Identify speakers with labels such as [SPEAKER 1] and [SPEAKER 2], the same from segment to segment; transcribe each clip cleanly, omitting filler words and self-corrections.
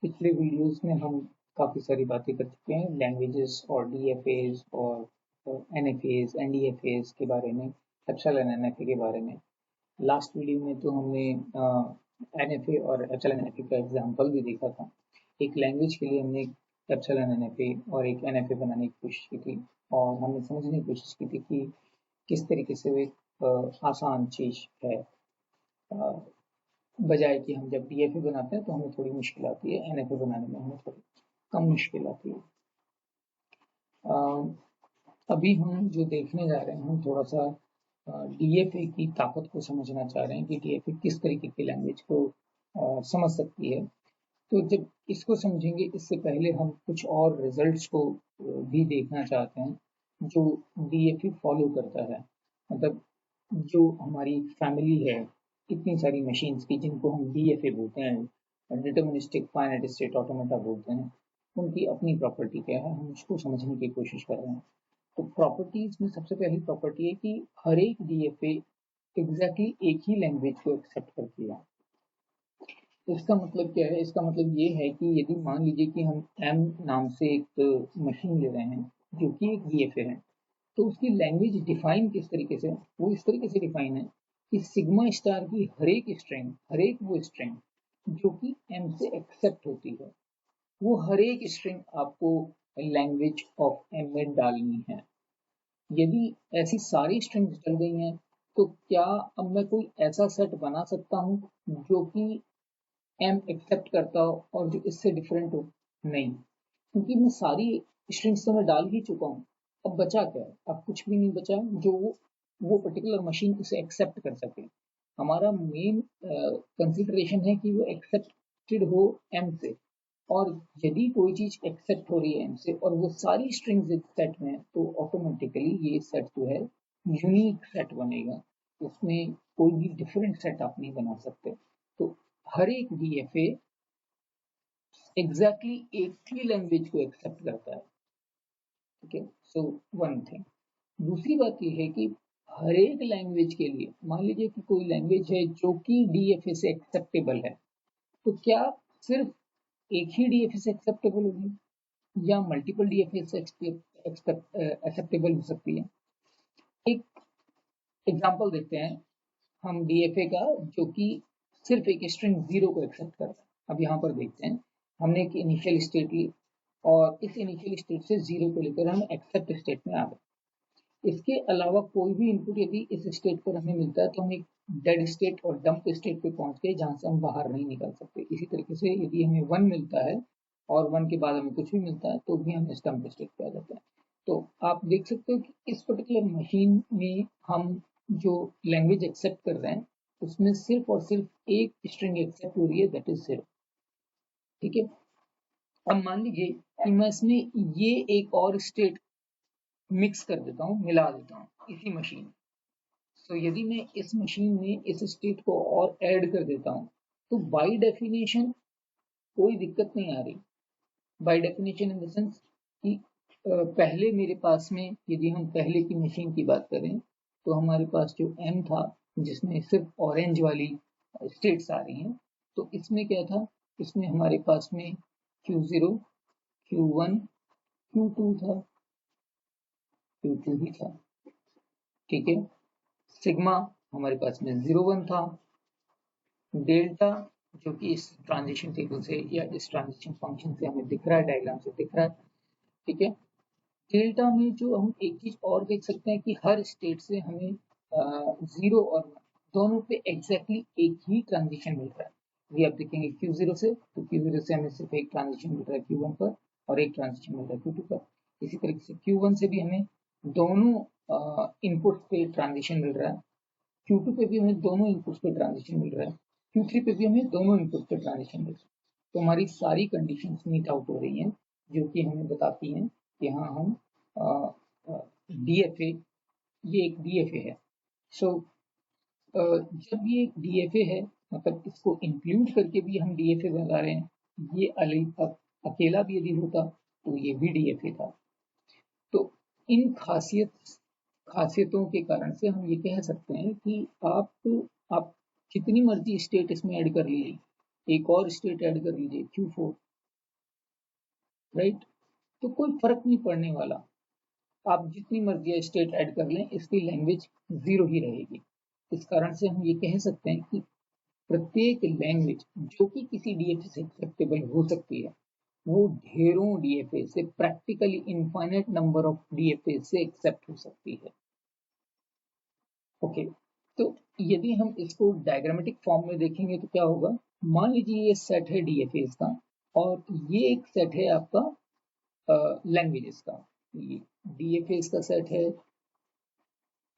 [SPEAKER 1] पिछले वीडियोस में हम काफ़ी सारी बातें कर चुके हैं लैंग्वेजेस और डीएफएस और एनएफएस एनडीएफएस के बारे में, एप्सिलॉन एनएफए के बारे में। लास्ट वीडियो में तो हमने एनएफए और एप्सिलॉन एनएफए का एग्जांपल भी देखा था। एक लैंग्वेज के लिए हमने एप्सिलॉन एनएफए और एक एनएफए बनाने की कोशिश की थी और हमने समझने की कोशिश की थी कि किस तरीके से वो एक आसान चीज़ है, बजाय कि हम जब डीएफए बनाते हैं तो हमें थोड़ी मुश्किल आती है, एनएफए बनाने में हमें थोड़ी कम मुश्किल आती है। अभी हम जो देखने जा रहे हैं, हम थोड़ा सा डीएफए की ताकत को समझना चाह रहे हैं कि डीएफए किस तरीके की लैंग्वेज को समझ सकती है। तो जब इसको समझेंगे, इससे पहले हम कुछ और रिजल्ट्स को भी देखना चाहते हैं जो डीएफए फॉलो करता है। मतलब जो हमारी फैमिली है इतनी सारी मशीन्स की जिनको हम डीएफए बोलते हैं, डिटर्मिनिस्टिक फाइनाइट स्टेट ऑटोमेटा बोलते हैं, उनकी अपनी प्रॉपर्टी क्या है, हम उसको समझने की कोशिश कर रहे हैं। तो प्रॉपर्टीज में सबसे पहली प्रॉपर्टी है कि हर एक डीएफए एग्जैक्टली एक ही लैंग्वेज को एक्सेप्ट करती है। इसका मतलब क्या है? इसका मतलब ये है कि यदि मान लीजिए कि हम एम नाम से एक मशीन ले रहे हैं जो कि एक डीएफए है, तो उसकी लैंग्वेज डिफाइन किस तरीके से? वो इस तरीके से डिफाइन है कि सिग्मा स्टार की हर एक स्ट्रिंग, हर एक वो स्ट्रिंग जो कि एम से एक्सेप्ट होती है, वो हर एक स्ट्रिंग आपको लैंग्वेज ऑफ एम में डालनी है। यदि ऐसी सारी स्ट्रिंग्स डल गई हैं, तो क्या अब मैं कोई ऐसा सेट बना सकता हूँ जो कि एम एक्सेप्ट करता हो और जो इससे डिफरेंट हो? नहीं, क्योंकि मैं सारी स्ट्रिंग्स तो मैं डाल ही चुका हूँ। अब बचा क्या है? अब कुछ भी नहीं बचा जो वो पर्टिकुलर मशीन उसे एक्सेप्ट कर सके। हमारा मेन कंसिडरेशन है कि वो एक्सेप्टेड हो एम से, और यदि कोई चीज एक्सेप्ट हो रही है एम से और वो सारी स्ट्रिंग्स एक सेट में है, तो ऑटोमेटिकली ये सेट जो है यूनिक सेट बनेगा। उसमें कोई भी डिफरेंट सेट आप नहीं बना सकते। तो हर एक डीएफए एग्जैक्टली एक ही लैंग्वेज को एक्सेप्ट करता है। ठीक है, सो वन थिंग। दूसरी बात यह है कि हर एक लैंग्वेज के लिए, मान लीजिए कि कोई लैंग्वेज है जो कि डीएफए से एक्सेप्टेबल है, तो क्या सिर्फ एक ही डीएफए से एक्सेप्टेबल होगी या मल्टीपल डीएफए से एक्सेप्टेबल हो सकती है? एक एग्जांपल देखते हैं हम डीएफए का जो कि सिर्फ एक स्ट्रिंग जीरो को एक्सेप्ट करता है। अब यहाँ पर देखते हैं, हमने एक इनिशियल स्टेट ली और इस इनिशियल स्टेट से जीरो को लेकर हम एक्सेप्ट स्टेट में आ गए। इसके अलावा कोई भी इनपुट यदि इस स्टेट पर हमें मिलता है तो हम एक डेड स्टेट और डंप स्टेट पे पहुंच गए जहां से हम बाहर नहीं निकल सकते। इसी तरीके से यदि हमें वन मिलता है और वन के बाद हमें कुछ भी मिलता है तो भी हम इस डंप स्टेट पे आ जाते हैं। तो आप देख सकते हो कि इस पर्टिकुलर मशीन में हम जो लैंग्वेज एक्सेप्ट कर रहे हैं उसमें सिर्फ और सिर्फ एक स्ट्रिंग एक्सेप्ट हो रही है, दैट इज जीरो। ठीक है, अब मान लीजिए कि मैं इसमें ये एक और स्टेट मिक्स कर देता हूँ, मिला देता हूँ इसी मशीन। तो यदि मैं इस मशीन में इस स्टेट को और ऐड कर देता हूँ तो बाय डेफिनेशन कोई दिक्कत नहीं आ रही। By definition in the sense कि पहले मेरे पास में, यदि हम पहले की मशीन की बात करें, तो हमारे पास जो एम था जिसमें सिर्फ ऑरेंज वाली स्टेट्स आ रही हैं, तो इसमें क्या था? इसमें हमारे पास में Q0, Q1, Q2 था, Q2 ही था। ठीक है, सिग्मा हमारे पास में 0, 1 था, डेल्टा जो कि इस ट्रांजिशन टेबल से या इस ट्रांजिशन फंक्शन से हमें दिख रहा है, डायग्राम से दिख रहा है। ठीक है, डेल्टा में जो हम एक चीज और देख सकते हैं कि हर स्टेट से हमें जीरो और दोनों पे एग्जैक्टली एक ही ट्रांजिशन मिल रहा है। यदि आप देखेंगे Q0 से, तो Q0 से हमें सिर्फ एक ट्रांजिशन मिल रहा है Q1 पर और एक ट्रांजिशन मिल रहा है Q2 पर। इसी तरीके से Q1 से भी हमें दोनों इनपुट पे ट्रांजिशन मिल रहा है, Q2 पे भी हमें दोनों इनपुट पे ट्रांजिशन मिल रहा है, Q3 पे भी हमें दोनों इनपुट पे ट्रांजिशन मिल रहा है। तो हमारी सारी कंडीशंस मीट आउट हो रही हैं, जो कि हमें बताती हैं कि हाँ हम डीएफए, ये एक डीएफए है। सो जब ये एक डीएफए है, मतलब इसको इंक्लूड करके भी हम डीएफए बता रहे हैं, ये अकेला भी यदि होता तो ये भी डीएफए था। तो इन खासियतों के कारण से हम ये कह सकते हैं कि आप जितनी मर्जी स्टेट इसमें ऐड कर लीजिए, एक और स्टेट ऐड कर लीजिए Q4, राइट। तो कोई फर्क नहीं पड़ने वाला, आप जितनी मर्जी स्टेट ऐड कर लें, इसकी लैंग्वेज जीरो ही रहेगी। इस कारण से हम ये कह सकते हैं कि प्रत्येक लैंग्वेज जो कि किसी डीएफए से एक्सेप्टेबल हो सकती है, वो ढेरों डीएफए से, practically infinite number of DFA से एक्सेप्ट हो सकती है। ओके, तो यदि हम इसको डायग्रामेटिक फॉर्म में देखेंगे तो क्या होगा, मान लीजिए ये सेट है डीएफएस का, और ये एक सेट है आपका लैंग्वेजेस का। ये डीएफएस का सेट है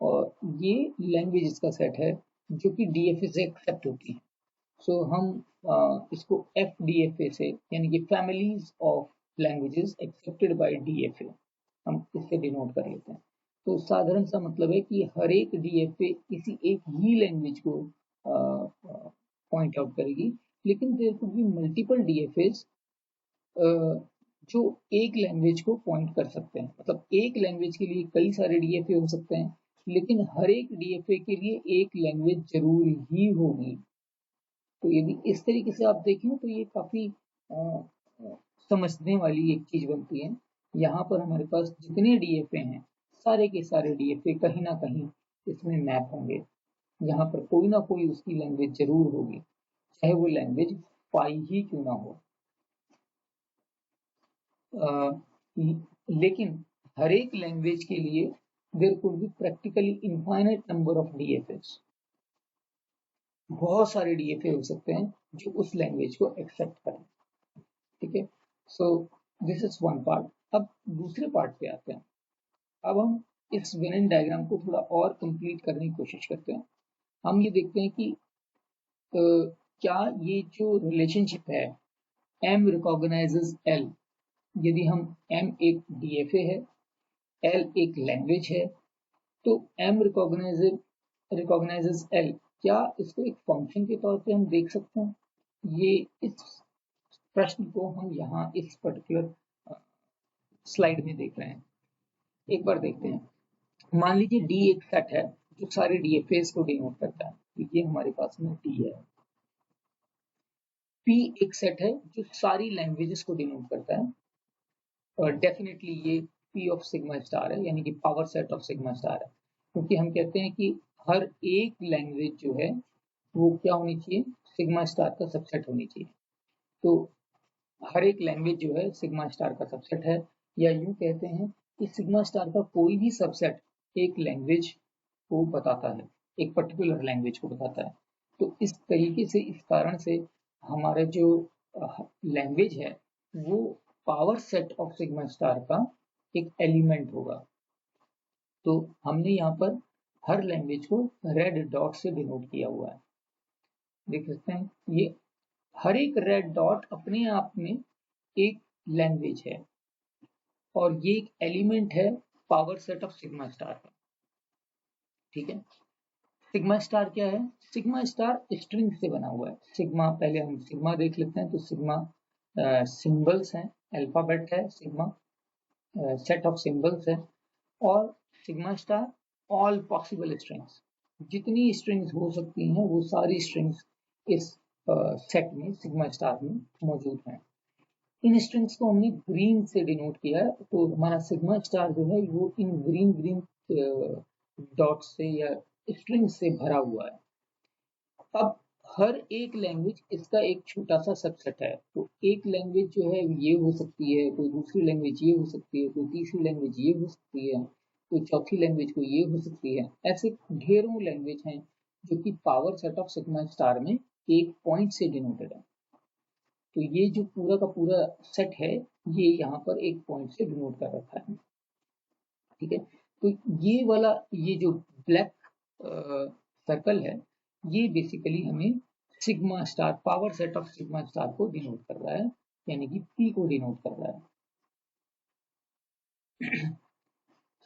[SPEAKER 1] और ये लैंग्वेजेस का सेट है जो कि डीएफए से एक्सेप्ट होती है। सो हम इसको एफ डीएफए से, यानी कि families of languages accepted by DFA, हम इससे डिनोट कर लेते हैं। तो साधारण सा मतलब है कि हर एक डीएफए किसी एक ही लैंग्वेज को पॉइंट आउट करेगी, लेकिन there could be multiple DFAs जो एक लैंग्वेज को पॉइंट कर सकते हैं। मतलब एक लैंग्वेज के लिए कई सारे डीएफए हो सकते हैं, लेकिन हर एक डीएफए के लिए एक लैंग्वेज जरूर ही होगी। तो यदि इस तरीके से आप देखें तो ये काफी समझने वाली एक चीज बनती है। यहाँ पर हमारे पास जितने डीएफए हैं, सारे के सारे डीएफए कहीं ना कहीं इसमें मैप होंगे। यहाँ पर कोई ना कोई उसकी लैंग्वेज जरूर होगी, चाहे वो लैंग्वेज पाई ही क्यों ना हो। लेकिन हर एक लैंग्वेज के लिए there could be practically infinite number of DFAs. बहुत सारे डीएफए हो सकते हैं जो उस लैंग्वेज को एक्सेप्ट करें। ठीक है, so this is one part. अब दूसरे पार्ट पे आते हैं। अब हम इस वेन डायग्राम को थोड़ा और कंप्लीट करने की कोशिश करते हैं। हम ये देखते हैं कि क्या ये जो रिलेशनशिप है, एम रिकॉग्नाइजेज एल, यदि हम एम एक डीएफए है, एल एक लैंग्वेज है, तो एम रिकॉग्नाइजेज एल, क्या इसको एक फंक्शन के तौर पे हम देख सकते हैं? ये इस प्रश्न को हम यहाँ इस पर्टिकुलर स्लाइड में देख रहे हैं। एक बार देखते हैं। मान लीजिए डी एक सेट है जो सारे डीएफएस को डिनोट करता है, तो ये हमारे पास में डी है। पी एक सेट है जो सारी लैंग्वेजेस को डिनोट करता है, और डेफिनेटली ये पी ऑफ सिग्मा स्टार है, यानी कि power set of sigma star है, क्योंकि हम कहते हैं कि हर एक लैंग्वेज जो है वो क्या होनी चाहिए, सिग्मा स्टार का सबसेट होनी चाहिए। तो हर एक लैंग्वेज जो है सिग्मा स्टार का सबसेट है, या यूं कहते हैं कि सिग्मा स्टार का कोई भी सबसेट एक लैंग्वेज को बताता है, एक पर्टिकुलर लैंग्वेज को बताता है। तो इस तरीके से, इस कारण से हमारा जो लैंग्वेज है वो power set of sigma star का एक एलिमेंट होगा। तो हमने यहाँ पर हर लैंग्वेज को रेड डॉट से डिनोट किया हुआ है, देख सकते हैं। ये हर एक रेड डॉट अपने आप में एक लैंग्वेज है, और ये एक एलिमेंट है power set of sigma star का। ठीक है, सिग्मा स्टार क्या है? सिग्मा स्टार स्ट्रिंग से बना हुआ है। सिग्मा, पहले हम सिग्मा देख लेते हैं। तो सिग्मा सिंबल्स हैं, अल्फाबेट है सिग्मा, सेट ऑफ सिंबल्स है। और sigma star all possible strings, जितनी स्ट्रिंग्स हो सकती हैं वो सारी स्ट्रिंग्स इस सेट में, सिग्मा स्टार में मौजूद हैं। इन स्ट्रिंग्स को हमने ग्रीन से डिनोट किया है, तो हमारा सिग्मा स्टार जो है वो इन ग्रीन ग्रीन डॉट से या स्ट्रिंग से भरा हुआ है। अब हर एक लैंग्वेज इसका एक छोटा सा सबसेट है। तो एक लैंग्वेज जो है ये हो सकती है, कोई दूसरी लैंग्वेज ये हो सकती है, कोई तीसरी लैंग्वेज ये हो सकती है, कोई चौथी लैंग्वेज को ये हो सकती है। ऐसे ढेरों लैंग्वेज हैं जो कि power set of sigma star में एक पॉइंट से डिनोटेड है। तो ये जो पूरा का पूरा सेट है, ये यहाँ पर एक पॉइंट से डिनोट कर रखा है। ठीक है, तो ये वाला, ये जो ब्लैक सर्कल है, ये बेसिकली हमें sigma star, power set of sigma star को डिनोट कर रहा है, यानी कि पी को डिनोट कर रहा है।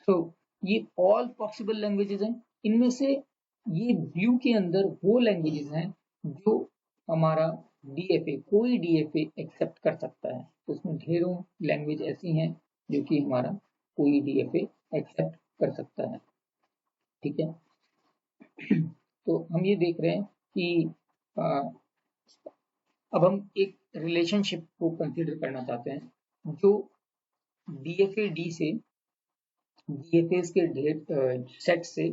[SPEAKER 1] तो ये ऑल पॉसिबल लैंग्वेजेस हैं। इनमें से ये ब्लू के अंदर वो लैंग्वेजेस हैं जो हमारा डीएफए, कोई डीएफए एक्सेप्ट कर सकता है। तो उसमें ढेरों लैंग्वेज ऐसी हैं जो कि हमारा कोई डीएफए एक्सेप्ट कर सकता है। ठीक है, तो हम ये देख रहे हैं कि आ, अब हम एक रिलेशनशिप को कंसीडर करना चाहते हैं। जो DFA डी से DFAs के सेट से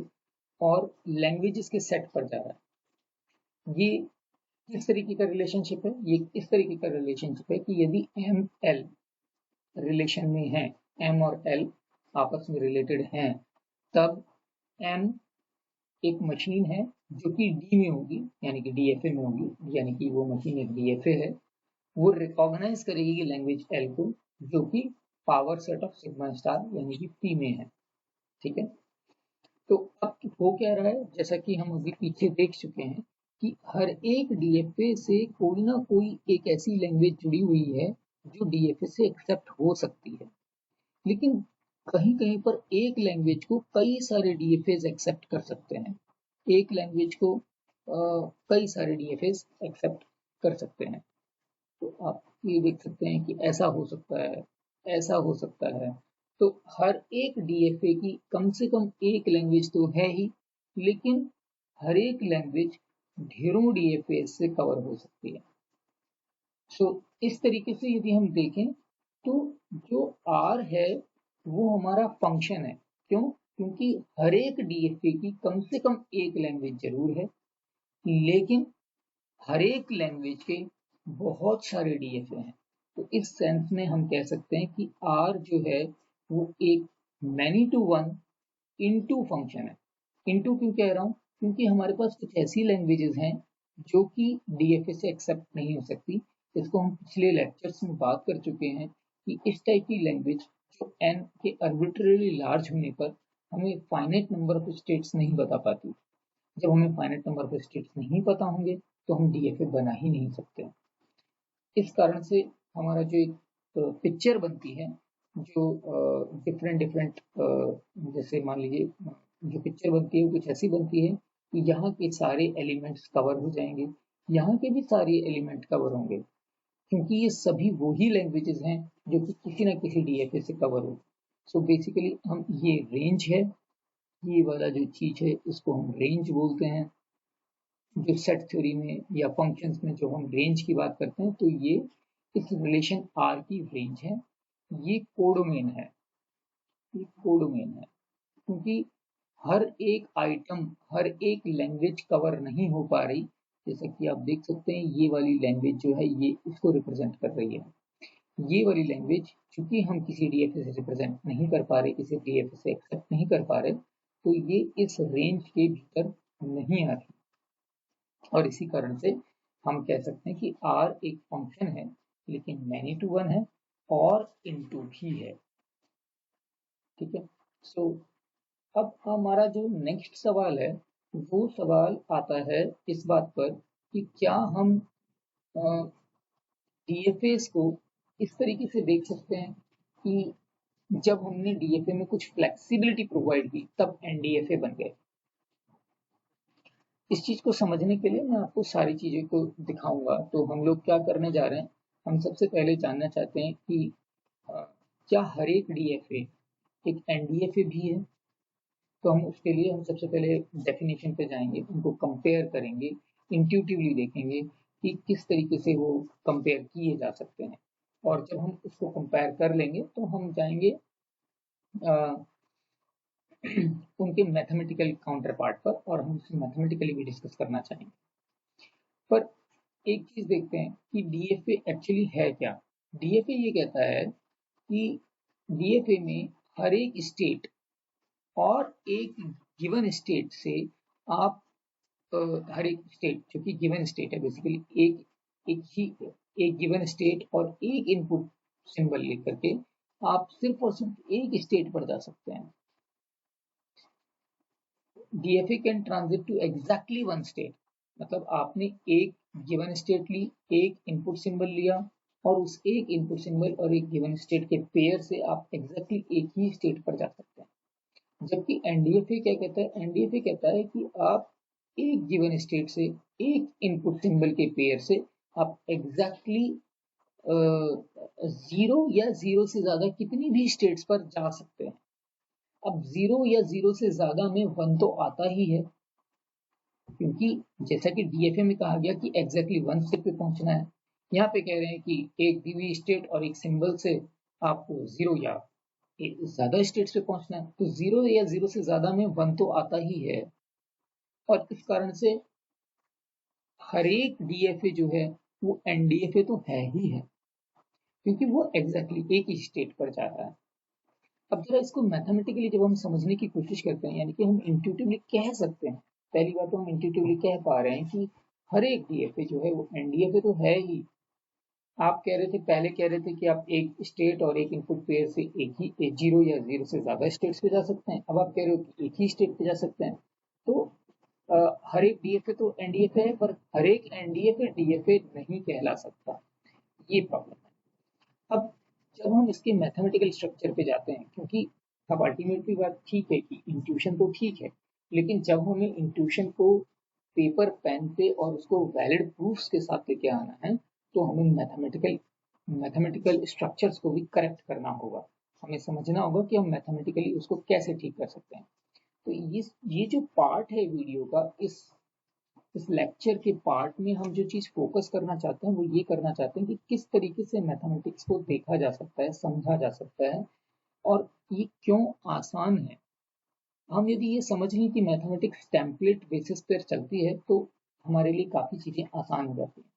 [SPEAKER 1] और लैंग्वेजेस के सेट पर जा रहा है। ये किस तरीके का रिलेशनशिप है? ये इस तरीके का रिलेशनशिप है कि यदि एम एल रिलेशन में है, एम और एल आपस में रिलेटेड हैं, तब एम एक मशीन है जो कि डी में होगी, यानी कि DFA में होगी, यानी कि वो मशीन एक DFA है। वो रिकॉग्नाइज करेगी लैंग्वेज एल को, जो कि power set of sigma star यानी कि पी में है। ठीक है, तो अब हो क्या रहा है, जैसा कि हम अभी पीछे देख चुके हैं कि हर एक DFA से कोई ना कोई एक ऐसी लैंग्वेज जुड़ी हुई है जो DFA से एक्सेप्ट हो सकती है। लेकिन कहीं कहीं पर एक लैंग्वेज को कई सारे DFAs एक्सेप्ट कर सकते हैं, एक लैंग्वेज को कई सारे DFAs एक्सेप्ट कर सकते हैं। तो आप ये देख सकते हैं कि ऐसा हो सकता है, ऐसा हो सकता है। तो हर एक DFA की कम से कम एक लैंग्वेज तो है ही, लेकिन हर एक लैंग्वेज ढेरों DFA से कवर हो सकती है। सो इस तरीके से यदि हम देखें तो जो R है वो हमारा फंक्शन है। क्यों? क्योंकि हर एक DFA की कम से कम एक लैंग्वेज जरूर है, लेकिन हर एक लैंग्वेज के बहुत सारे DFA हैं। तो इस सेंस में हम कह सकते हैं कि R जो है वो एक many to one into function है। इनटू क्यों कह रहा हूँ? क्योंकि हमारे पास कुछ ऐसी लैंग्वेजेस हैं जो कि DFA से एक्सेप्ट नहीं हो सकती। इसको हम पिछले लेक्चर्स में बात कर चुके हैं कि इस टाइप की लैंग्वेज जो n के अर्बिट्रली लार्ज होने पर हमें फाइनाइट नंबर ऑफ स्टेट्स नहीं बता पाती। जब हमें फाइनाइट नंबर ऑफ स्टेट्स नहीं पता होंगे तो हम DFA बना ही नहीं सकते। इस कारण से हमारा जो एक पिक्चर बनती है, जो डिफरेंट डिफरेंट जैसे मान लीजिए जो पिक्चर बनती है वो कुछ ऐसी बनती है कि यहाँ के सारे एलिमेंट्स कवर हो जाएंगे, यहाँ के भी सारे एलिमेंट कवर होंगे, क्योंकि ये सभी वही लैंग्वेजेस हैं जो कि किसी ना किसी DFA से कवर हो। सो बेसिकली हम ये रेंज है, ये वाला जो चीज है इसको हम रेंज बोलते हैं। जो सेट थ्योरी में या फंक्शंस में जो हम रेंज की बात करते हैं, तो ये इस रिलेशन R की रेंज है। ये कोडोमेन है, ये कोडोमेन है, क्योंकि हर एक आइटम, हर एक लैंग्वेज कवर नहीं हो पा रही। जैसे कि आप देख सकते हैं ये वाली लैंग्वेज जो है ये इसको रिप्रेजेंट कर रही है। ये वाली लैंग्वेज चूंकि हम किसी DFA से रिप्रेजेंट नहीं कर पा रहे, किसी DFA से एक्सेप्ट नहीं कर पा रहे, तो ये इस रेंज के भीतर नहीं आ रही। और इसी कारण से हम कह सकते हैं कि R एक फंक्शन है, लेकिन मैनी टू वन है और इनटू भी है। ठीक है, सो अब हमारा जो नेक्स्ट सवाल है वो सवाल आता है इस बात पर कि क्या हम DFAs को इस तरीके से देख सकते हैं कि जब हमने DFA में कुछ फ्लेक्सिबिलिटी प्रोवाइड की तब NDFA बन गए। इस चीज को समझने के लिए मैं आपको सारी चीजों को दिखाऊंगा। तो हम लोग क्या करने जा रहे हैं, हम सबसे पहले जानना चाहते हैं कि क्या हर एक DFA एक NDFA भी है। तो हम उसके लिए हम सबसे पहले डेफिनेशन पे जाएंगे, उनको कंपेयर करेंगे, इंट्यूटिवली देखेंगे कि किस तरीके से वो कंपेयर किए जा सकते हैं। और जब हम उसको कंपेयर कर लेंगे तो हम जाएंगे उनके मैथमेटिकल काउंटर पार्ट पर, और हम उसे मैथमेटिकली भी डिस्कस करना चाहेंगे। पर एक चीज देखते हैं कि DFA एक्चुअली है क्या। DFA ये कहता है कि DFA में हर एक स्टेट और एक गिवन स्टेट से आप हर एक स्टेट जो कि गिवन स्टेट है, बेसिकली एक गिवन स्टेट और एक इनपुट सिंबल लेकर के आप सिर्फ और सिर्फ एक स्टेट पर जा सकते हैं। DFA can transit to exactly one state, मतलब आपने एक गिवन स्टेट ली, एक इनपुट सिंबल लिया, और उस एक इनपुट सिंबल और एक गिवन स्टेट के पेयर से आप एग्जैक्टली एक ही स्टेट पर जा सकते हैं। जबकि NDFA क्या कहता है, NDFA कहता है कि आप एक गिवन स्टेट से एक इनपुट सिंबल के पेयर से आप एग्जैक्टली जीरो या जीरो से ज्यादा कितनी भी स्टेट्स पर जा सकते हैं। अब जीरो या जीरो से ज्यादा में वन तो आता ही है, क्योंकि जैसा कि DFA में कहा गया कि एग्जैक्टली वन स्टेप पे पहुंचना है। यहाँ पे कह रहे हैं कि एक दी हुई स्टेट और एक सिंबल से आपको 0 या ज्यादा स्टेट्स पे पहुंचना है, तो 0 या 0 से ज्यादा में 1 तो आता ही है। और इस कारण से हर एक डीएफए जो है वो एनडीएफए तो है ही है, क्योंकि वो एग्जैक्टली एक ही स्टेट पर जा रहा है। अब जरा इसको मैथमेटिकली जब हम समझने की कोशिश करते हैं, यानी कि हम इंट्यूटिवली कह सकते हैं, पहली बात तो हम इंट्यूटिवली कह पा रहे हैं कि हर एक डीएफए जो है वो एनडीएफए तो है ही। आप कह रहे थे, पहले कह रहे थे कि आप एक स्टेट और एक इनपुट पेयर से एक ही 0 या 0 से ज्यादा स्टेट्स पे जा सकते हैं। अब आप कह रहे हो कि एक ही स्टेट पे जा सकते हैं। तो हर एक डीएफए तो एनडीएफए है, पर हर एक एनडीएफए डीएफए नहीं कहला सकता, ये प्रॉब्लम है। अब जब हम इसके मैथमेटिकल स्ट्रक्चर पे जाते हैं, क्योंकि अब अल्टीमेटली बात ठीक है कि इंट्यूशन तो ठीक है, लेकिन जब हमें इंट्यूशन को पेपर पेन पे और उसको वैलिड प्रूफ्स के साथ लेके आना है, तो हमें मैथमेटिकल स्ट्रक्चर्स को भी करेक्ट करना होगा। हमें समझना होगा कि हम मैथमेटिकली उसको कैसे ठीक कर सकते हैं। तो ये जो पार्ट है वीडियो का, इस लेक्चर के पार्ट में हम जो चीज फोकस करना चाहते हैं वो ये करना चाहते हैं कि किस तरीके से मैथमेटिक्स को देखा जा सकता है, समझा जा सकता है, और ये क्यों आसान है। हम यदि ये समझ लें कि मैथमेटिक्स टेम्पलेट बेसिस पर चलती है, तो हमारे लिए काफ़ी चीज़ें आसान हो जाती हैं।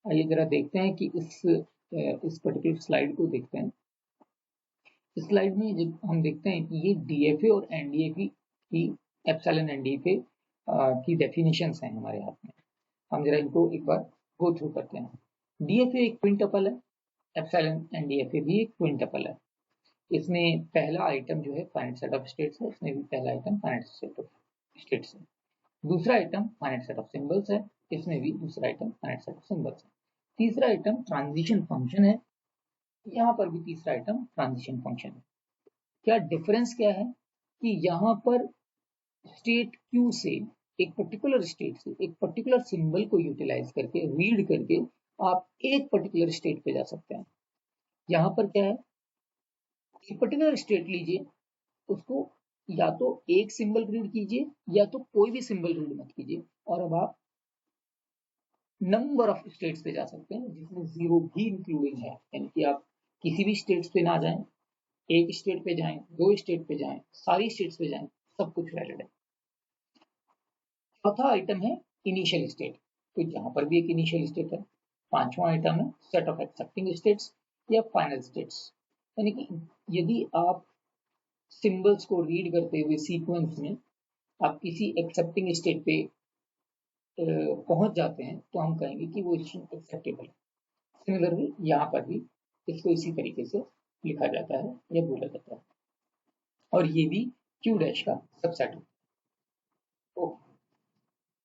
[SPEAKER 1] आइए ज़रा देखते हैं कि इस पर्टिकुलर स्लाइड को देखते हैं। इस स्लाइड में जब हम देखते हैं कि ये डीएफए और एनडीएफए की, एप्सिलॉन एनडीएफए की डेफिनेशंस हैं हमारे हाथ में। हम जरा इनको एक बार गो थ्रू करते हैं। डीएफए एक क्विंटपल है, एप्सिलॉन एनडीएफए भी एक क्विंटपल है। इसमें पहला आइटम जो है फाइनाइट सेट ऑफ स्टेट्स है, इसमें भी पहला item finite set of states है। दूसरा item finite set of symbols है, इसमें भी दूसरा item finite set of symbols है। तीसरा आइटम ट्रांजिशन फंक्शन है, यहाँ पर भी तीसरा आइटम ट्रांजिशन फंक्शन है। क्या डिफरेंस क्या है कि यहाँ पर स्टेट क्यू से, एक पर्टिकुलर स्टेट से एक पर्टिकुलर सिंबल को यूटिलाइज करके, रीड करके आप एक पर्टिकुलर स्टेट पे जा सकते हैं। यहाँ पर क्या है, एक पर्टिकुलर स्टेट लीजिए, उसको या तो एक सिंबल रीड कीजिए या तो कोई भी सिंबल रीड मत कीजिए, और अब आप नंबर ऑफ स्टेट्स पे जा सकते हैं, जिसमें 0 भी इंक्लूडिंग है। यानी कि आप किसी भी स्टेट्स पे ना जाएं, एक स्टेट पे जाएं, 2 स्टेट पे जाएं, सारी स्टेट्स पे जाएं, सब कुछ वैलिड है। चौथा आइटम है इनिशियल स्टेट, तो यहाँ पर भी एक इनिशियल स्टेट है। पांचवा आइटम है सेट ऑफ एक्सेप्टिंग स्टेट्स या फाइनल स्टेट्स, यानी कि यदि आप सिंबल्स को रीड करते हुए सीक्वेंस में आप किसी एक्सेप्टिंग स्टेट पे पहुंच जाते हैं, तो हम कहेंगे कि वो स्ट्रिंग एक्सेप्टेबल है। सिमिलरली यहाँ पर भी इसको इसी तरीके से लिखा जाता है या बोला जाता है, और ये भी क्यू डैश का सबसेट है। तो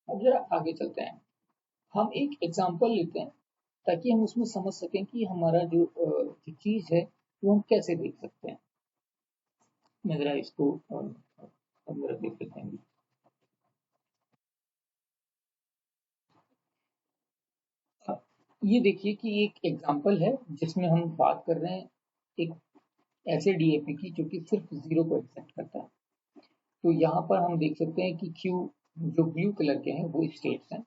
[SPEAKER 1] अब जरा आगे चलते हैं, हम एक एग्जांपल लेते हैं ताकि हम उसमें समझ सकें कि हमारा जो चीज है वो हम कैसे देख सकते हैं। मैं जरा इसको जरा देख लेते हैं। ये देखिए कि एक एग्जांपल है जिसमें हम बात कर रहे हैं एक ऐसे डीएफए की जो कि सिर्फ 0 को एक्सेप्ट करता है। तो यहाँ पर हम देख सकते हैं कि क्यू, जो ब्लू कलर के हैं वो स्टेट्स हैं,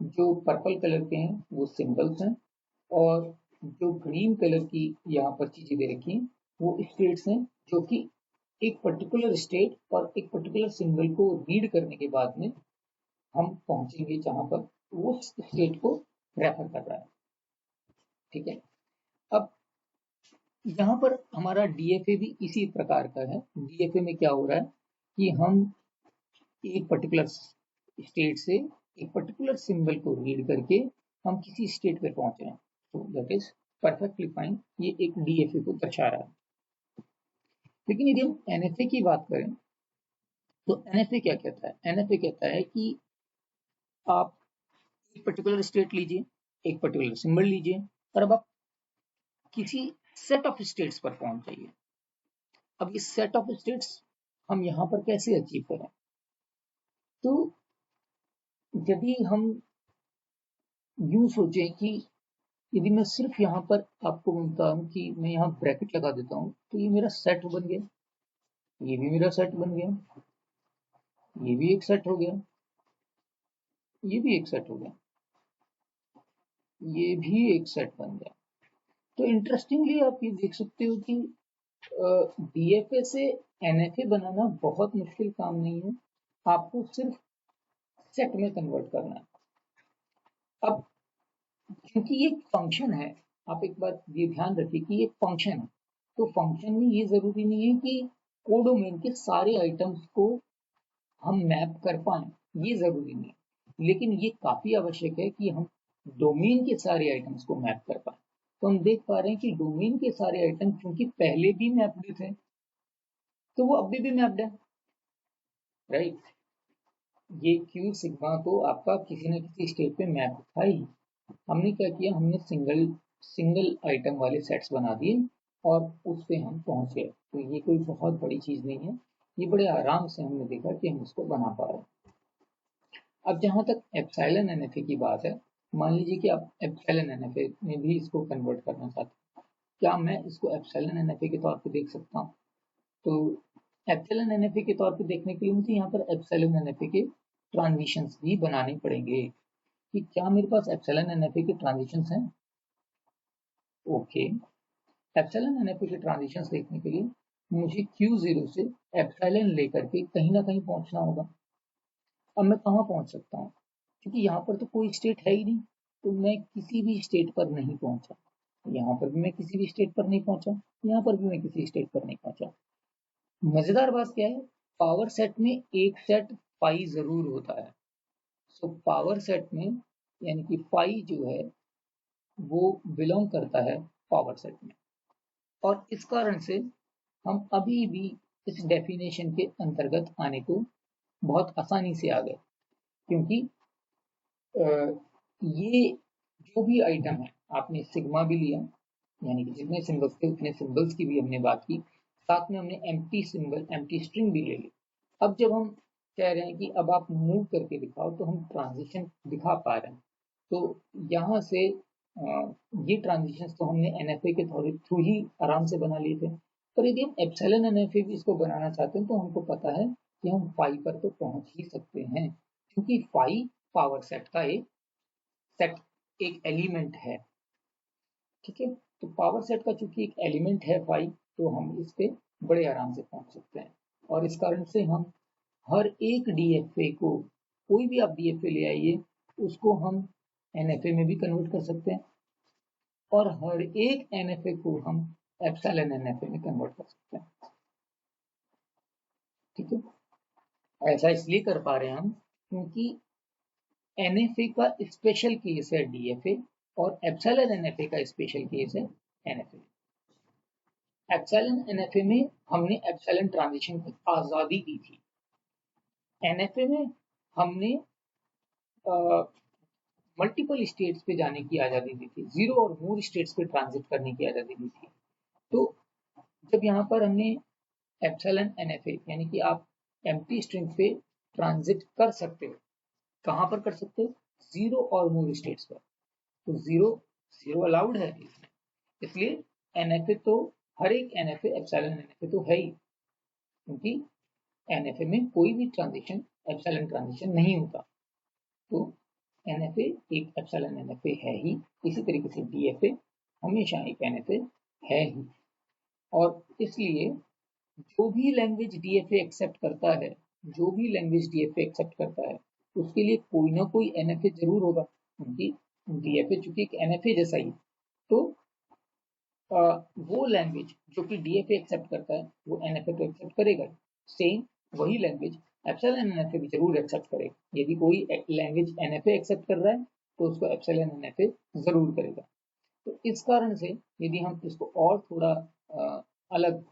[SPEAKER 1] जो पर्पल कलर के हैं वो सिंबल्स हैं, और जो ग्रीन कलर की यहाँ पर चीजें दे रखी हैं वो स्टेट्स हैं, जो कि एक पर्टिकुलर स्टेट और एक पर्टिकुलर सिंबल को रीड करने के बाद में हम पहुंचेंगे जहां पर वो स्टेट को रेफर कर रहा है। ठीक है। अब यहाँ पर हमारा डीएफए भी इसी प्रकार का है। डीएफए में क्या हो रहा है कि हम एक पर्टिकुलर स्टेट से एक पर्टिकुलर सिंबल को रीड करके हम किसी स्टेट पे पहुंच रहे हैं, तो दैट इज परफेक्टली फाइन, ये एक डीएफए को दर्शा रहा है। लेकिन यदि हम एनएफए की बात करें, तो एनएफए क्या कहता है? एनएफए कहता है कि आप एक पर्टिकुलर स्टेट लीजिए, एक पर्टिकुलर सिंबल लीजिए, और अब आप किसी सेट ऑफ स्टेट्स पर पहुंच जाइए। अब इस सेट ऑफ स्टेट्स हम यहाँ पर कैसे अचीव करें? तो यदि हम यूं सोचें कि यदि मैं सिर्फ यहाँ पर आपको बोलता हूँ कि मैं यहाँ ब्रैकेट लगा देता हूँ, तो ये मेरा सेट बन गया, ये भी मेरा सेट बन गया, ये भी एक सेट हो गया, ये भी एक सेट हो गया, ये भी एक सेट बन गया। तो इंटरेस्टिंगली आप ये देख सकते हो कि डीएफए से एनएफए बनाना बहुत मुश्किल काम नहीं है, आपको सिर्फ सेट में कन्वर्ट करना है। अब क्योंकि ये फंक्शन है, आप एक बात ये ध्यान रखिए कि ये फंक्शन है, तो फंक्शन में ये जरूरी नहीं है कि कोडोमेन के सारे आइटम्स को हम मैप कर पाए, ये जरूरी नहीं है, लेकिन ये काफी आवश्यक है कि हम डोमेन के सारे आइटम्स को मैप कर पाए। तो हम देख पा रहे हैं कि डोमेन के सारे आइटम क्योंकि पहले भी मैप्ड थे, तो वो अभी भी मैप्ड है, राइट। ये क्यू सिग्मा तो आपका किसी न किसी स्टेट पे मैप था ही। हमने क्या किया, हमने सिंगल सिंगल आइटम वाले सेट्स बना दिए और उस पे हम पहुंच गए। तो ये कोई बहुत बड़ी चीज नहीं है, ये बड़े आराम से हमने देखा कि हम इसको बना पा रहे हैं। अब जहां तक एप्सिलॉन एनएफए की बात है, मान लीजिए कि आप एप्सिलॉन एनएफए में भी इसको कन्वर्ट करना चाहते हैं, क्या मैं इसको एप्सिलॉन एनएफए के तौर पे देख सकता हूँ? तो एप्सिलॉन एनएफए के तौर पे देखने के लिए मुझे यहाँ पर एप्सिलॉन एनएफए के ट्रांजिशंस भी बनाने पड़ेंगे कि क्या मेरे पास एप्सिलॉन एनएफए के ट्रांजिशंस हैं। ओके, एप्सिलॉन एनएफए के ट्रांजिशंस देखने के लिए मुझे Q0 से एप्सिलॉन लेकर के कहीं ना कहीं पहुंचना होगा। अब मैं कहाँ पहुंच सकता हूँ, क्योंकि यहाँ पर तो कोई स्टेट है ही नहीं, तो मैं किसी भी स्टेट पर नहीं पहुंचा, यहाँ पर भी मैं किसी भी स्टेट पर नहीं पहुंचा, यहाँ पर भी मैं किसी स्टेट पर नहीं पहुंचा। मजेदार बात क्या है, पावर सेट में एक सेट फाई जरूर होता है। सो पावर सेट में यानी कि फाई जो है वो बिलोंग करता है पावर सेट में, और इस कारण से हम अभी भी इस डेफिनेशन के अंतर्गत आने को बहुत आसानी से आ गए, क्योंकि ये जो भी आइटम है, आपने सिग्मा भी लिया, यानी कि जितने सिंबल्स थे उतने सिंबल्स की भी हमने बात की, साथ में हमने एम्प्टी सिंबल एम्प्टी स्ट्रिंग भी ले ली। अब जब हम कह रहे हैं कि अब आप मूव करके दिखाओ, तो हम ट्रांजिशन दिखा पा रहे हैं। तो यहाँ से ये ट्रांजिशन तो हमने एनएफए के थ्रू ही आराम से बना लिए थे, पर यदि हम एप्सिलॉन एनएफए भी इसको बनाना चाहते हैं तो हमको पता है कि हम फाई पर तो पहुंच ही सकते हैं, क्योंकि फाई पावर सेट का सेट एक एलिमेंट है। ठीक है, तो पावर सेट का चूंकि एक एलिमेंट है फाई, तो हम इस पे बड़े आराम से पहुंच सकते हैं, और इस कारण से हम हर एक डीएफए को, कोई भी आप डीएफए ले आइए, उसको हम एनएफए में भी कन्वर्ट कर सकते हैं, और हर एक एनएफए को हम एप्सिलॉन एनएफए में कन्वर्ट कर सकते हैं। ठीक है, ऐसा इसलिए कर पा रहे हैं हम क्योंकि एनएफए का स्पेशल केस है डीएफए, और एप्सिलॉन एनएफए का स्पेशल केस है एनएफए। एप्सिलॉन एनएफए में हमने एप्सिलॉन ट्रांजिशन की आजादी दी थी, एनएफए में हमने मल्टीपल स्टेट्स पे जाने की आजादी दी थी, जीरो और मोर स्टेट्स पे ट्रांजिट करने की आजादी दी थी। तो जब यहाँ पर हमने एप्सिलॉन एनएफए यानी कि आप एम्प्टी स्ट्रिंग पे ट्रांजिट कर सकते हो, कहाँ पर कर सकते हो, जीरो और मोर स्टेट्स पर। तो जीरो जीरो अलाउड है इसमें, इसलिए एनएफए तो हर एक एनएफए एप्सिलॉन एनएफए तो है ही, क्योंकि एनएफए में कोई भी ट्रांजिशन एप्सिलॉन ट्रांजिशन नहीं होता। तो एनएफए एक एप्सिलॉन एनएफए है ही, इसी तरीके से डीएफए हमेशा एक एनएफए है ही। और इसलिए जो भी लैंग्वेज डीएफए एक्सेप्ट करता है, जो भी लैंग्वेज डीएफए एक्सेप्ट करता है, उसके लिए कोई ना कोई एनएफए जरूर होगा, क्योंकि डीएफए चूंकि एक एनएफए जैसा ही, तो वो लैंग्वेज जो कि डीएफए एक्सेप्ट करता है वो एनएफए तो एक्सेप्ट करेगा, सेम वही लैंग्वेज एप्सिलॉन एनएफए भी जरूर एक्सेप्ट करेगा। यदि कोई लैंग्वेज एनएफए एक्सेप्ट कर रहा है तो उसको एप्सिलॉन एनएफए जरूर करेगा। तो इस कारण से यदि हम इसको और थोड़ा अलग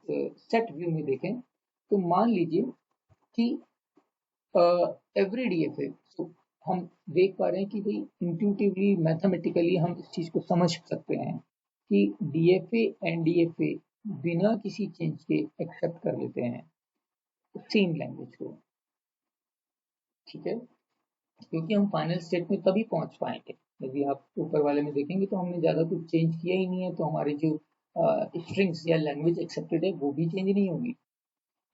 [SPEAKER 1] सेट व्यू में देखें, तो मान लीजिए कि एवरी डीएफए, तो हम देख पा रहे हैं कि भाई इंट्यूटिवली मैथमेटिकली हम इस चीज को समझ सकते हैं कि डीएफए एंड डीएफए बिना किसी चेंज के एक्सेप्ट कर लेते हैं सेम लैंग्वेज को। ठीक है, क्योंकि हम फाइनल स्टेट में तभी पहुंच पाएंगे, यदि आप ऊपर वाले में देखेंगे तो हमने ज़्यादा कुछ चेंज किया ही नहीं है, तो हमारी जो स्ट्रिंग्स या लैंग्वेज एक्सेप्टेड है वो भी चेंज नहीं होगी।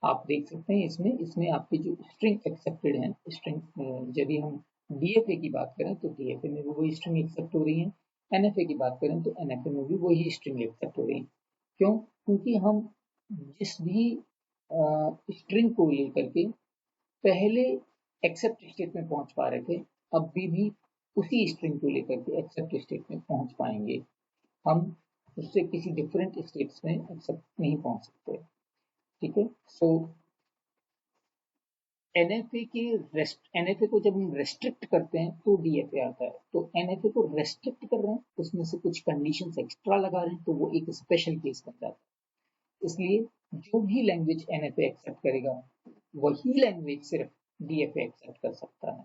[SPEAKER 1] आप देख सकते हैं इसमें इसमें आपकी जो स्ट्रिंग एक्सेप्टेड है, स्ट्रिंग यदि हम डीएफए की बात करें तो डीएफए में भी वही स्ट्रिंग एक्सेप्ट हो रही है, NFA की बात करें तो NFA में भी वही स्ट्रिंग एक्सेप्ट हो रही है। क्यों? क्योंकि हम जिस भी स्ट्रिंग को लेकर के पहले एक्सेप्ट स्टेट में पहुंच पा रहे थे, अब भी उसी स्ट्रिंग को लेकर के एक्सेप्ट स्टेट में पहुंच पाएंगे। हम उससे किसी डिफरेंट स्टेट्स में एक्सेप्ट नहीं पहुंच सकते। ठीक है, सो NFA को जब हम रेस्ट्रिक्ट करते हैं तो DFA आता है। तो NFA को रेस्ट्रिक्ट कर रहे हैं, उसमें से कुछ कंडीशंस एक्स्ट्रा लगा रहे हैं, तो वो एक स्पेशल केस बन जाता है। इसलिए जो भी लैंग्वेज NFA एक्सेप्ट करेगा, वही लैंग्वेज सिर्फ DFA एक्सेप्ट कर सकता है।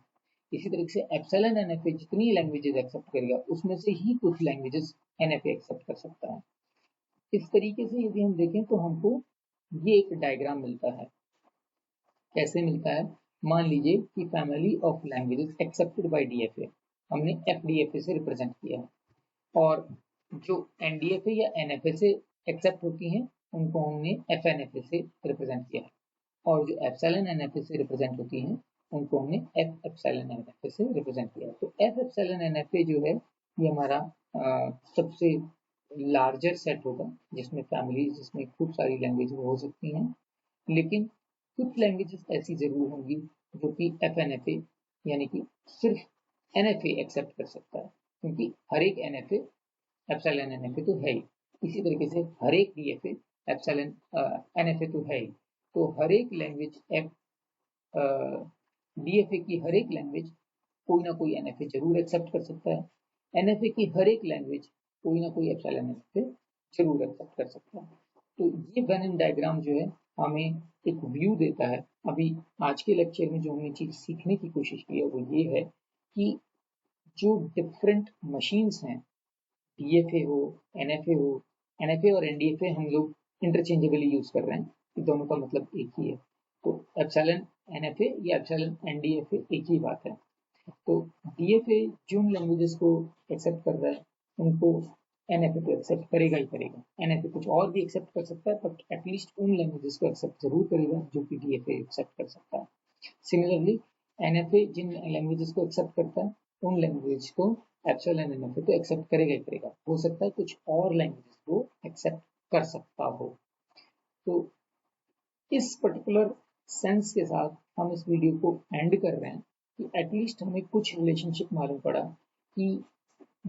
[SPEAKER 1] इसी तरीके से एप्सिलॉन NFA जितनी लैंग्वेजेस एक्सेप्ट करेगा, उसमें से ही कुछ लैंग्वेजेस NFA एक्सेप्ट कर सकता है। इस तरीके से यदि हम देखें तो हमको ये एक डायग्राम मिलता है। कैसे मिलता है? मान लीजिए कि family of languages accepted by DFA हमने FDFA से रिप्रेजेंट किया है, और जो NDFA या NFA से एक्सेप्ट होती हैं उनको हमने FNFA से रिप्रेजेंट किया है, और जो एप्सिलॉन NFA से रिप्रेजेंट होती हैं उनको हमने F एप्सिलॉन NFA से रिप्रेजेंट किया है। तो F एप्सिलॉन NFA जो है ये हमारा सबसे लार्जर सेट होगा, जिसमें फैमिली, जिसमें खूब सारी लैंग्वेज हो सकती हैं, लेकिन कुछ लैंग्वेजेस ऐसी जरूर होंगी जो कि FNFA यानी कि सिर्फ NFA एक्सेप्ट कर सकता है, क्योंकि हर एक NFA एप्सिलॉन NFA तो है ही। इसी तरीके से हर एक DFA एप्सिलॉन NFA तो है ही। तो हर एक लैंग्वेज DFA की हर एक लैंग्वेज कोई ना कोई NFA जरूर एक्सेप्ट कर सकता है, NFA की हर एक लैंग्वेज कोई ना कोई एप्सिलॉन NFA जरूर एक्सेप्ट कर सकता है। तो ये वेन डायग्राम जो है हमें एक व्यू देता है। अभी आज के लेक्चर में जो हमने चीज सीखने की कोशिश की है वो ये है कि जो डिफरेंट मशीन्स हैं, DFA हो, NFA और NDFA हम लोग इंटरचेंजेबली यूज कर रहे हैं, कि दोनों का मतलब एक ही है। तो एप्सिलॉन NFA या एप्सिलॉन NDFA एक ही बात है। तो DFA जिन लैंग्वेजेस को एक्सेप्ट कर रहा है उनको NFA तो एक्सेप्ट करेगा ही करेगा। NFA कुछ और भी एक्सेप्ट कर सकता है, बट एटलीस्ट उन लैंग्वेजेस को एक्सेप्ट जरूर करेगा जो कि DFA एक्सेप्ट कर सकता है। सिमिलरली NFA जिन लैंग्वेजेस को एक्सेप्ट करता है उन लैंग्वेज को एप्सिलॉन NFA तो एक्सेप्ट करेगा ही करेगा। हो सकता है कुछ और लैंग्वेजेस को एक्सेप्ट कर सकता हो। तो इस पर्टिकुलर सेंस के साथ हम इस वीडियो को एंड कर रहे हैं कि एटलीस्ट हमें कुछ रिलेशनशिप मालूम पड़ा कि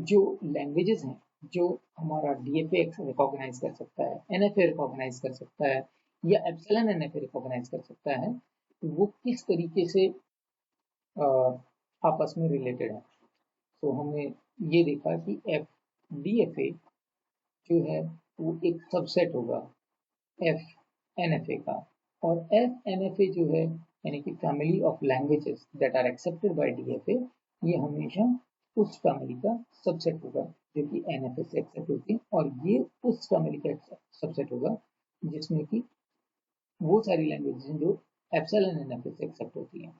[SPEAKER 1] जो लैंग्वेजेस हैं जो हमारा DFA रिकॉग्नाइज कर सकता है, NFA रिकॉग्नाइज कर सकता है, या एप्सिलॉन NFA रिकॉग्नाइज कर सकता है, वो किस तरीके से आपस में रिलेटेड है। तो हमने ये देखा कि DFA जो है वो एक सबसेट होगा FNFA का, और FNFA जो है यानी कि family of languages that are accepted by DFA, ये हमेशा उस फैमिली का सबसेट होगा जो कि NFA से एक्सेप्ट होती है, और ये उस फैमिली का सबसेट होगा जिसमें कि वो सारी लैंग्वेजेस हैं जो एप्सिलॉन NFA से एक्सेप्ट होती हैं।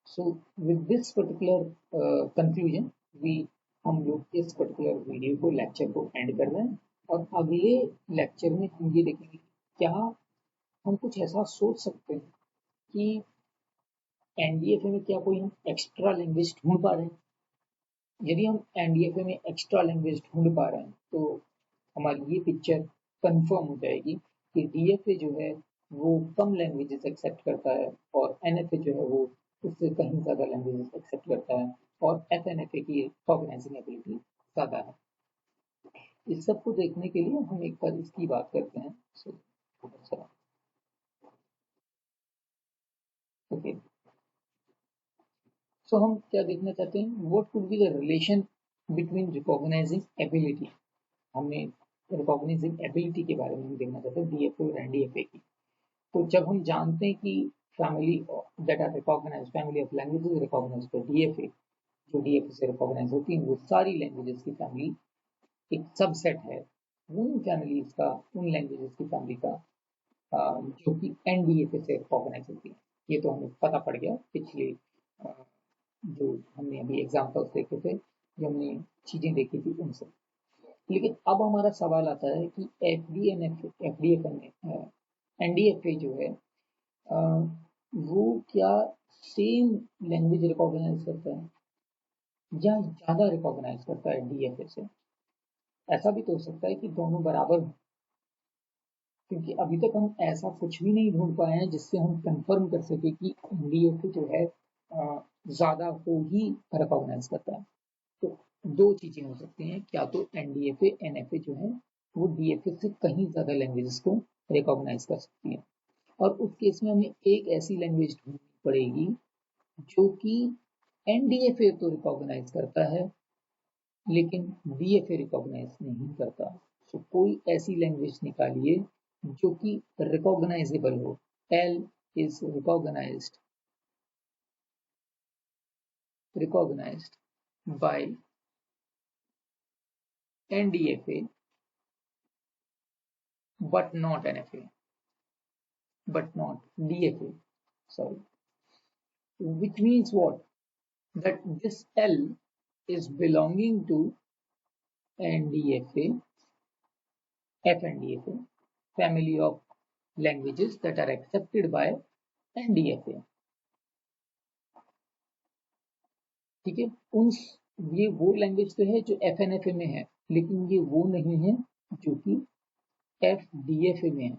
[SPEAKER 1] So with this particular conclusion we हम लोग इस पर्टिकुलर वीडियो को, लेक्चर को एंड कर रहे हैं, और अगले लेक्चर में हम ये देखेंगे क्या हम कुछ ऐसा सोच सकते हैं कि NDFA में क्या कोई हम एक्स्ट्रा लैंग्वेज ढूंढ पा रहे हैं। यदि हम NDFA में एक्स्ट्रा लैंग्वेज ढूंढ पा रहे हैं तो हमारी ये पिक्चर कंफर्म हो जाएगी कि DFA जो है वो कम लैंग्वेजेस एक्सेप्ट करता है, और NFA जो है वो उससे कहीं ज़्यादा लैंग्वेजेस एक्सेप्ट करता है, और FNFA की रिकॉग्नाइजिंग एबिलिटी ज़्यादा है। इस सब को देखने के लिए हम एक बार इसकी बात करते हैं। ओके, सो हम क्या देखना चाहते हैं, what could be the relation between recognising ability. हमने रिकॉग्नाइजिंग एबिलिटी के बारे में हम देखना चाहते हैं DFA और NDFA की। तो जब हम जानते हैं कि family that are recognised, family of languages recognised by DFA, जो DFA से रिकॉग्नाइज होती हैं, वो सारी लैंग्वेजेस की फैमिली एक सबसेट है उन फैमिलीज का, उन लैंग्वेजेस की फैमिली का जो कि NDFA से रिकॉग्नाइज होती है। ये तो हमें पता पड़ गया पिछले जो हमने अभी एग्जाम्पल्स देखे थे, जो हमने चीजें देखी थी उनसे। लेकिन अब हमारा सवाल आता है कि FDFA में NDFA जो है वो क्या सेम लैंग्वेज रिकॉग्नाइज करता है? या ज्यादा रिकॉग्नाइज करता है डीएफए से। ऐसा भी तो हो सकता है कि दोनों बराबर हों, क्योंकि अभी तक हम ऐसा कुछ भी नहीं ढूंढ पाए हैं जिससे हम कंफर्म कर सके कि डीएफए जो है ज्यादा को ही रिकॉग्नाइज करता है। तो दो चीजें हो सकती हैं, क्या तो एनडीएफए एनएफए जो है वो डीएफए से कहीं ज्यादा लैंग्वेजेस को रिकॉग्नाइज कर सकती है, और उस केस में हमें एक ऐसी लैंग्वेज ढूंढनी पड़ेगी जो कि एनडीएफए तो रिकॉग्नाइज करता है लेकिन डीएफए रिकॉग्नाइज नहीं करता। तो कोई ऐसी लैंग्वेज निकालिए जो कि रिकॉग्नाइजेबल हो। L is recognised by NDFA but not NFA, but not DFA, sorry. Which means what? That this L is belonging to NDFA, FNDFA, family of languages that are accepted by NDFA. ठीक है, उन ये वो language तो है जो FNFA में है, लेकिन ये वो नहीं है जो कि FDFA में है।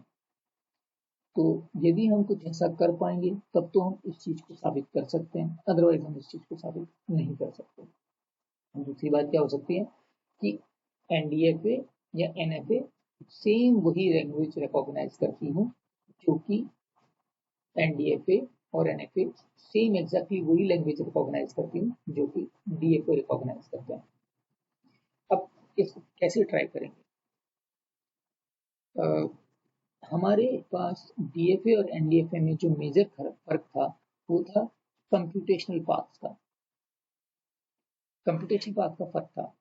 [SPEAKER 1] तो यदि हम कुछ ऐसा कर पाएंगे तब तो हम इस चीज को साबित कर सकते हैं, अदरवाइज हम इस चीज को साबित नहीं कर सकते। दूसरी बात क्या हो सकती है कि एनडीएफए या एनएफए सेम वही लैंग्वेज रिकॉग्नाइज करती हूँ जो कि एनडीएफए और एनएफए सेम एग्जैक्टली वही लैंग्वेज रिकॉग्नाइज करती हूँ जो कि डीएफए रिकॉग्नाइज करते हैं। अब इसको कैसे ट्राई करेंगे? हमारे पास डीएफए और एनडीएफए में जो मेजर फर्क था वो था कंप्यूटेशनल पाथ का। कंप्यूटेशनल पाथ का फर्क था,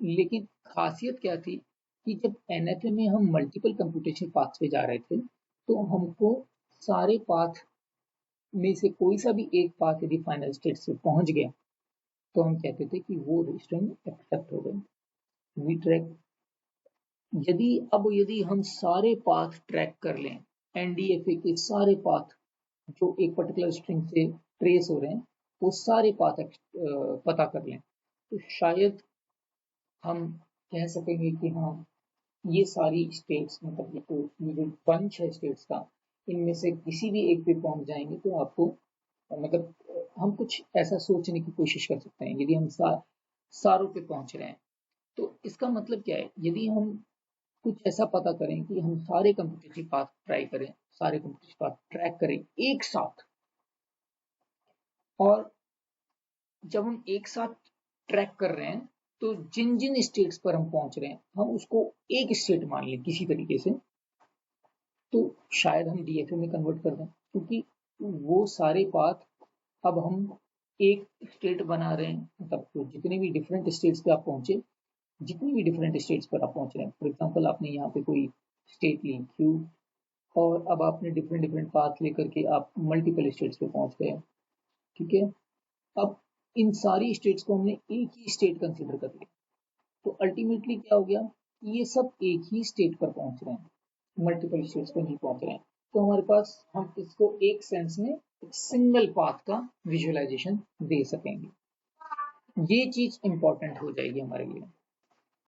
[SPEAKER 1] लेकिन खासियत क्या थी कि जब एनएफए में हम मल्टीपल कंप्यूटेशनल पाथ पे जा रहे थे तो हमको सारे पाथ में से कोई सा भी एक पाथ यदि फाइनल स्टेट से पहुंच गया तो हम कहते थे कि वो रजिस्टर एक्सेप्ट हो गए। वी ट्रैक यदि हम सारे पाथ ट्रैक कर लें, एनडीएफए के सारे पाथ जो एक पर्टिकुलर स्ट्रिंग से ट्रेस हो रहे हैं वो सारे पाथ पता कर लें, तो शायद हम कह सकेंगे कि हाँ ये सारी स्टेट्स, मतलब ये जो बंच है स्टेट्स का, इनमें से किसी भी एक पे पहुंच जाएंगे तो आपको मतलब हम कुछ ऐसा सोचने की कोशिश कर सकते हैं। यदि हम सारों पे पहुंच रहे हैं तो इसका मतलब क्या है, यदि हम कुछ ऐसा पता करें कि हम सारे कंप्यूटेशनल पाथ ट्राई करें, सारे कंप्यूटेशनल पाथ ट्रैक करें एक साथ, और जब हम एक साथ ट्रैक कर रहे हैं तो जिन जिन स्टेट्स पर हम पहुंच रहे हैं हम उसको एक स्टेट मान लें किसी तरीके से, तो शायद हम डीएफए में कन्वर्ट कर दें, क्योंकि वो सारे पाथ अब हम एक स्टेट बना रहे हैं। मतलब तो जितने भी डिफरेंट स्टेट्स पे आप पहुंचे, जितनी भी डिफरेंट स्टेट्स पर आप पहुंच रहे हैं, फॉर एग्जाम्पल आपने यहाँ पे कोई स्टेट ली क्यू, और अब आपने डिफरेंट डिफरेंट पाथ लेकर के आप मल्टीपल स्टेट्स पे पहुंच गए। ठीक है, अब इन सारी स्टेट्स को हमने एक ही स्टेट कंसिडर कर लिया, तो अल्टीमेटली क्या हो गया कि ये सब एक ही स्टेट पर पहुंच रहे हैं, मल्टीपल स्टेट्स पर नहीं पहुंच रहे हैं। तो हमारे पास हम इसको एक सेंस में एक सिंगल पाथ का विजुअलाइजेशन दे सकेंगे। ये चीज इंपॉर्टेंट हो जाएगी हमारे लिए।